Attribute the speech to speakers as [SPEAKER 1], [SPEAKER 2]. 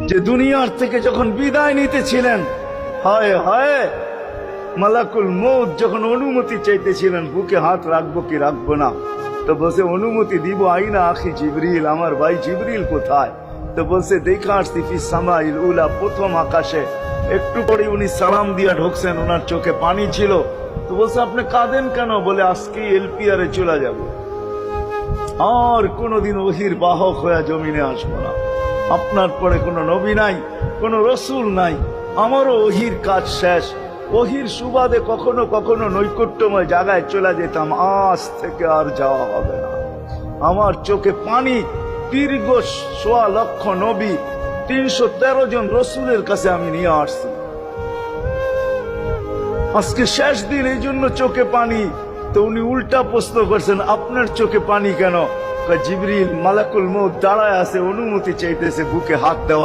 [SPEAKER 1] যে দুনিয়ার থেকে যখন বিদায় নিতেছিলেন, হায় হায়, মালাকুল মউত যখন অনুমতি চাইতেছিলেন বুকে হাত রাখবো কি রাখবো না, তো বলছে অনুমতি দিব, আইনা আখি জিবরিল, আমার ভাই জিবরিল কোথায়? তো বলছে দেখা আসছি ফি সামাইল উলা, প্রথম আকাশে। একটু পরে উনি সালাম দিয়া ঢুকছেন, ওনার চোখে পানি ছিল। তো বলছে আপনি কাঁদেন কেন? বলে আজকে এলপিআর এ চলে যাব, আর কোনোদিন ওহির বাহক হয়ে জমিনে আসবো না। আপনার পরে কোনো নবী নাই, কোনো রসুল নাই, আমারও ওহির কাজ শেষ। ওহির সুবাদে কখনো কখনো নৈকট্যময় জায়গায় চলে যেতাম, আজ থেকে আর যাওয়া হবে না। আমার চোখে পানি। দীর্ঘ ১.৫ লক্ষ নবী, ৩১৩ জন রসুলের কাছে আমি নিয়ে আসছি। আজকে শেষ দিন, এই জন্য চোখে পানি। তো উনি উল্টা প্রশ্ন করছেন, আপনার চোখে পানি কেন? জিবরিল মালাকুল মউত দাঁড়ায় আছে, অনুমতি চাইতেছে বুকে হাত দেওয়া।